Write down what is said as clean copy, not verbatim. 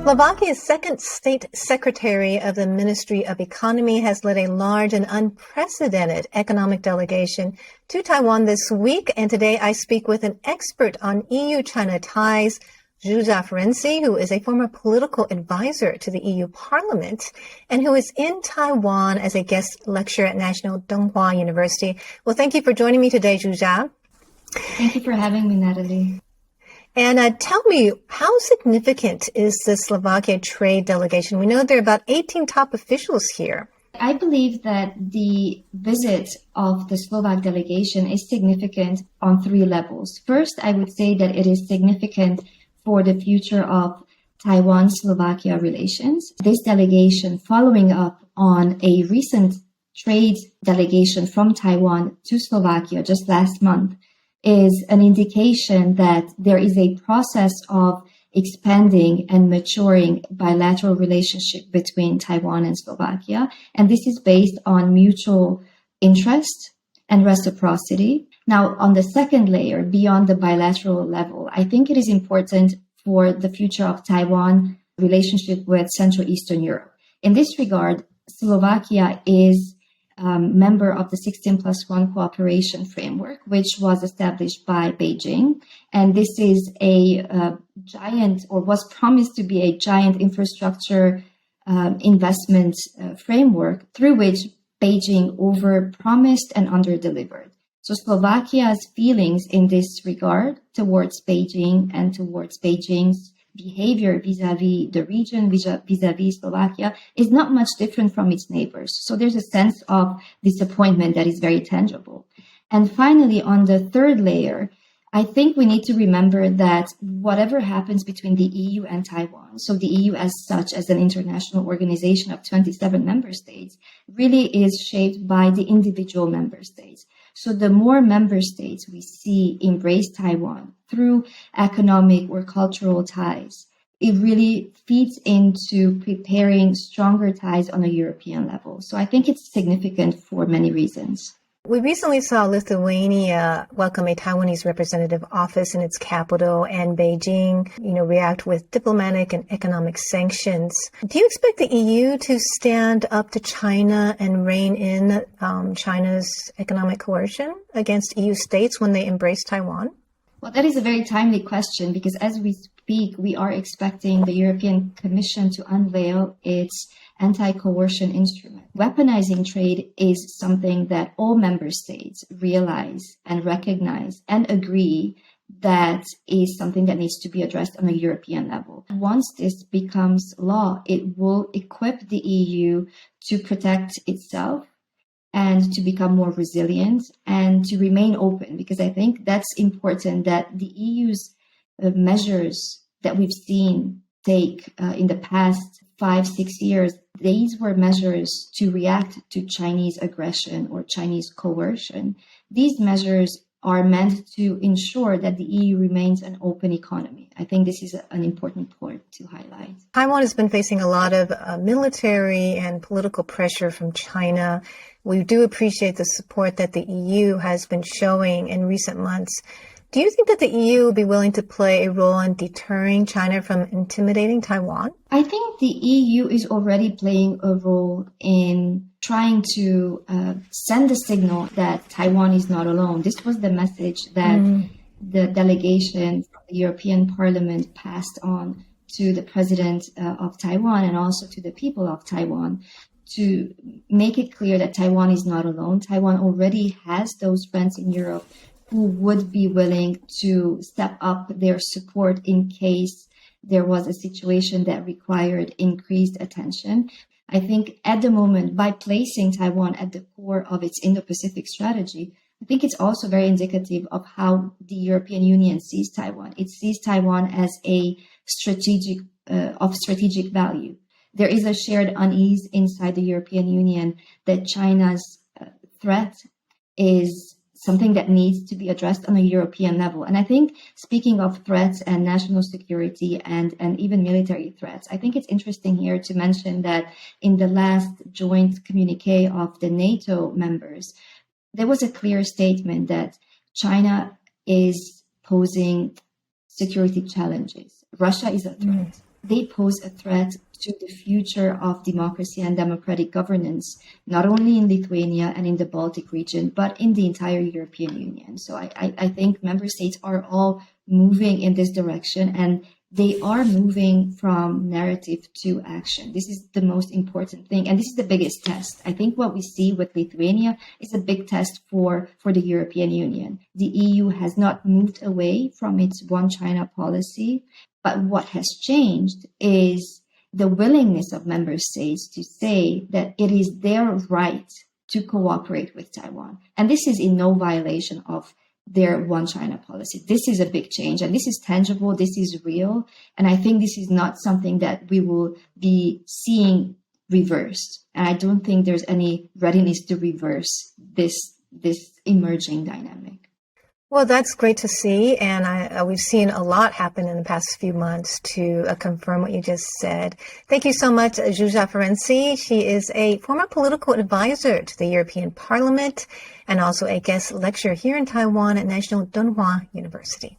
Slovakia's second state secretary of the Ministry of Economy has led a large and unprecedented economic delegation to Taiwan this week. And today I speak with an expert on EU-China ties, ZsuZsa Ferenczy, who is a former political advisor to the EU Parliament and who is in Taiwan as a guest lecturer at National Dong Hwa University. Well, thank you for joining me today, ZsuZsa. Thank you for having me, Natalie. And tell me, how significant is the Slovakia trade delegation? We know there are about 18 top officials here. I believe that the visit of the Slovak delegation is significant on three levels. First, I would say that it is significant for the future of Taiwan-Slovakia relations. This delegation, following up on a recent trade delegation from Taiwan to Slovakia just last month, is an indication that there is a process of expanding and maturing bilateral relationship between Taiwan and Slovakia. And this is based on mutual interest and reciprocity. Now, on the second layer, beyond the bilateral level, I think it is important for the future of Taiwan relationship with Central Eastern Europe. In this regard, Slovakia is member of the 16+1 cooperation framework, which was established by Beijing. And this is a giant, or was promised to be a giant infrastructure investment framework through which Beijing over-promised and under-delivered. So Slovakia's feelings in this regard towards Beijing and towards Beijing's behavior vis-a-vis the region, vis-a-vis Slovakia, is not much different from its neighbors. So there's a sense of disappointment that is very tangible. And finally, on the third layer, I think we need to remember that whatever happens between the EU and Taiwan, so the EU as such, as an international organization of 27 member states, really is shaped by the individual member states. So the more member states we see embrace Taiwan through economic or cultural ties, it really feeds into preparing stronger ties on a European level. So I think it's significant for many reasons. We recently saw Lithuania welcome a Taiwanese representative office in its capital, and Beijing, react with diplomatic and economic sanctions. Do you expect the EU to stand up to China and rein in China's economic coercion against EU states when they embrace Taiwan? Well, that is a very timely question because as we speak, we are expecting the European Commission to unveil its anti-coercion instrument. Weaponizing trade is something that all member states realize and recognize and agree that is something that needs to be addressed on a European level. Once this becomes law, it will equip the EU to protect itself and to become more resilient and to remain open, because I think that's important, that the EU's measures that we've seen take in the past 5-6 years, these were measures to react to Chinese aggression or Chinese coercion. These measures are meant to ensure that the EU remains an open economy. I think this is an important point to highlight. Taiwan has been facing a lot of military and political pressure from China. We do appreciate the support that the EU has been showing in recent months. Do you think that the EU will be willing to play a role in deterring China from intimidating Taiwan? I think the EU is already playing a role in trying to send a signal that Taiwan is not alone. This was the message that the delegation from the European Parliament passed on to the president of Taiwan and also to the people of Taiwan, to make it clear that Taiwan is not alone. Taiwan already has those friends in Europe who would be willing to step up their support in case there was a situation that required increased attention. I think at the moment, by placing Taiwan at the core of its Indo-Pacific strategy, I think it's also very indicative of how the European Union sees Taiwan. It sees Taiwan as a strategic value. There is a shared unease inside the European Union that China's threat is something that needs to be addressed on a European level. And I think, speaking of threats and national security and even military threats, I think it's interesting here to mention that in the last joint communique of the NATO members, there was a clear statement that China is posing security challenges. Russia is a threat. they pose a threat to the future of democracy and democratic governance, not only in Lithuania and in the Baltic region, but in the entire European Union. So I think member states are all moving in this direction, and they are moving from narrative to action. This is the most important thing. And this is the biggest test. I think what we see with Lithuania is a big test for the European Union. The EU has not moved away from its one China policy, but what has changed is the willingness of member states to say that it is their right to cooperate with Taiwan. And this is in no violation of their one China policy. This is a big change, and this is tangible, this is real. And I think this is not something that we will be seeing reversed. And I don't think there's any readiness to reverse this emerging dynamic. Well, that's great to see, and we've seen a lot happen in the past few months to confirm what you just said. Thank you so much, ZsuZsa Ferenczy. She is a former political advisor to the European Parliament and also a guest lecturer here in Taiwan at National Dong Hwa University.